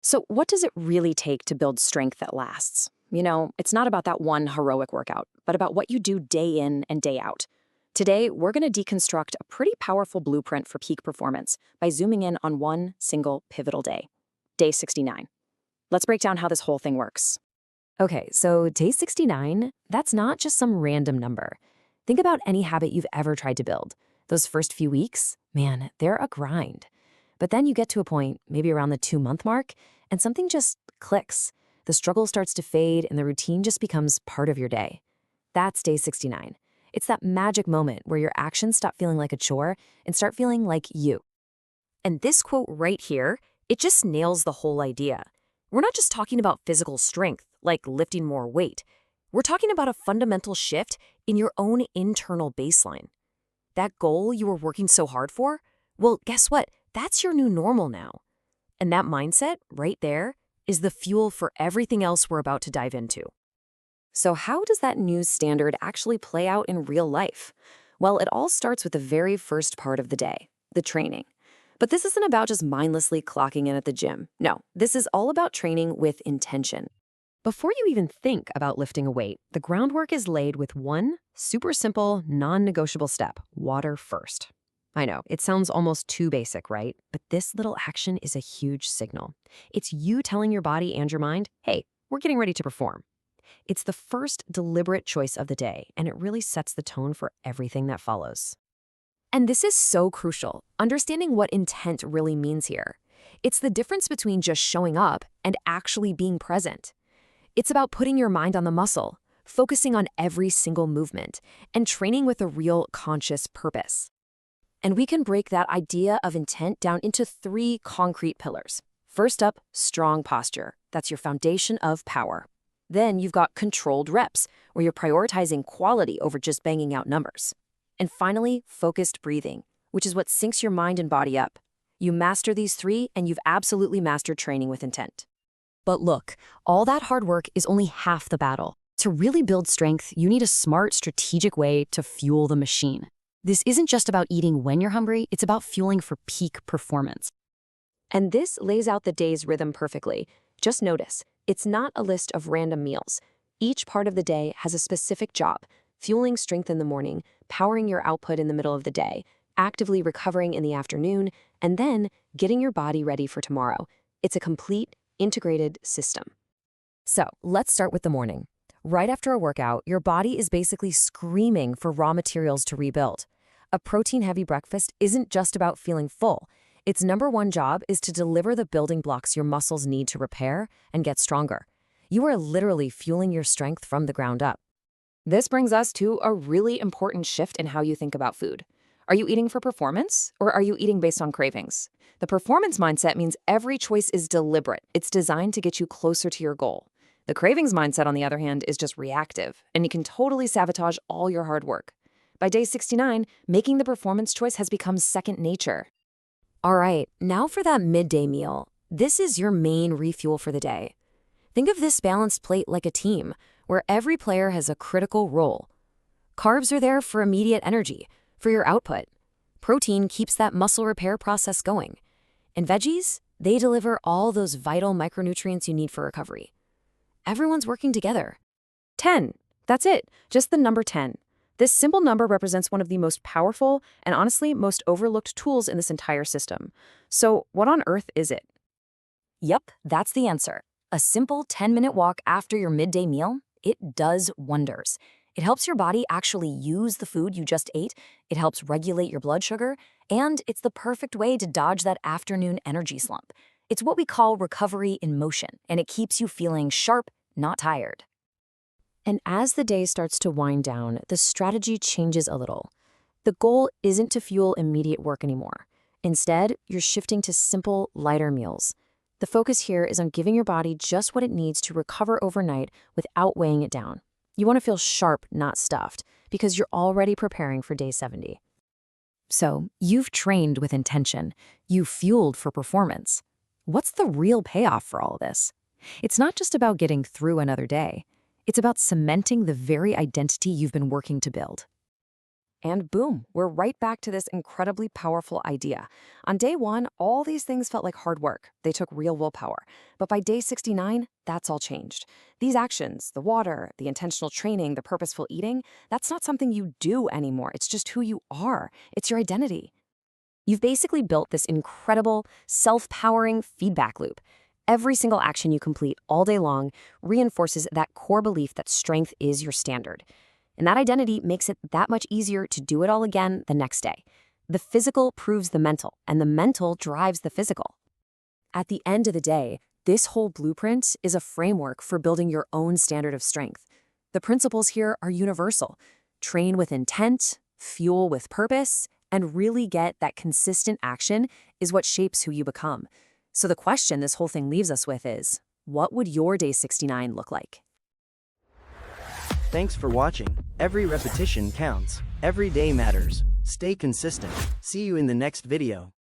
So, what does it really take to build strength that lasts? It's not about that one heroic workout, but about what you do day in and day out. Today, we're going to deconstruct a pretty powerful blueprint for peak performance by zooming in on one single pivotal day, day 69. Let's break down how this whole thing works. Okay, so day 69, that's not just some random number. Think about any habit you've ever tried to build. Those first few weeks, man, they're a grind. But then you get to a point, maybe around the 2-month mark, and something just clicks. The struggle starts to fade and the routine just becomes part of your day. That's day 69. It's that magic moment where your actions stop feeling like a chore and start feeling like you. And this quote right here, it just nails the whole idea. We're not just talking about physical strength, like lifting more weight. We're talking about a fundamental shift in your own internal baseline. That goal you were working so hard for? Well, guess what? That's your new normal now. And that mindset, right there, is the fuel for everything else we're about to dive into. So, how does that new standard actually play out in real life? Well, it all starts with the very first part of the day, the training. But this isn't about just mindlessly clocking in at the gym. No, this is all about training with intention. Before you even think about lifting a weight, the groundwork is laid with one super simple, non-negotiable step: water first. I know, it sounds almost too basic, right? But this little action is a huge signal. It's you telling your body and your mind, hey, we're getting ready to perform. It's the first deliberate choice of the day, and it really sets the tone for everything that follows. And this is so crucial, understanding what intent really means here. It's the difference between just showing up and actually being present. It's about putting your mind on the muscle, focusing on every single movement, and training with a real conscious purpose. And we can break that idea of intent down into 3 concrete pillars. First up, strong posture. That's your foundation of power. Then you've got controlled reps, where you're prioritizing quality over just banging out numbers. And finally, focused breathing, which is what syncs your mind and body up. You master these 3, and you've absolutely mastered training with intent. But look, all that hard work is only half the battle. To really build strength, you need a smart, strategic way to fuel the machine. This isn't just about eating when you're hungry, it's about fueling for peak performance. And this lays out the day's rhythm perfectly. Just notice, it's not a list of random meals. Each part of the day has a specific job: fueling strength in the morning, powering your output in the middle of the day, actively recovering in the afternoon, and then getting your body ready for tomorrow. It's a complete, integrated system. So let's start with the morning. Right after a workout, your body is basically screaming for raw materials to rebuild. A protein-heavy breakfast isn't just about feeling full. Its number one job is to deliver the building blocks your muscles need to repair and get stronger. You are literally fueling your strength from the ground up. This brings us to a really important shift in how you think about food. Are you eating for performance, or are you eating based on cravings? The performance mindset means every choice is deliberate. It's designed to get you closer to your goal. The cravings mindset, on the other hand, is just reactive, and you can totally sabotage all your hard work. By day 69, making the performance choice has become second nature. All right, now for that midday meal. This is your main refuel for the day. Think of this balanced plate like a team, where every player has a critical role. Carbs are there for immediate energy, for your output. Protein keeps that muscle repair process going. And veggies, they deliver all those vital micronutrients you need for recovery. Everyone's working together. 10. That's it. Just the number 10. This simple number represents one of the most powerful and honestly most overlooked tools in this entire system. So what on earth is it? Yep, that's the answer. A simple 10-minute walk after your midday meal, it does wonders. It helps your body actually use the food you just ate, it helps regulate your blood sugar, and it's the perfect way to dodge that afternoon energy slump. It's what we call recovery in motion, and it keeps you feeling sharp, not tired. And as the day starts to wind down, the strategy changes a little. The goal isn't to fuel immediate work anymore. Instead, you're shifting to simple, lighter meals. The focus here is on giving your body just what it needs to recover overnight without weighing it down. You want to feel sharp, not stuffed, because you're already preparing for day 70. So, you've trained with intention. You've fueled for performance. What's the real payoff for all of this? It's not just about getting through another day. It's about cementing the very identity you've been working to build. And boom, we're right back to this incredibly powerful idea. On day 1, all these things felt like hard work. They took real willpower. But by day 69, that's all changed. These actions, the water, the intentional training, the purposeful eating, that's not something you do anymore. It's just who you are. It's your identity. You've basically built this incredible, self-powering feedback loop. Every single action you complete all day long reinforces that core belief that strength is your standard. And that identity makes it that much easier to do it all again the next day. The physical proves the mental, and the mental drives the physical. At the end of the day, this whole blueprint is a framework for building your own standard of strength. The principles here are universal. Train with intent, fuel with purpose, and really get that consistent action is what shapes who you become. So the question this whole thing leaves us with is, what would your day 69 look like? Thanks for watching. Every repetition counts. Every day matters. Stay consistent. See you in the next video.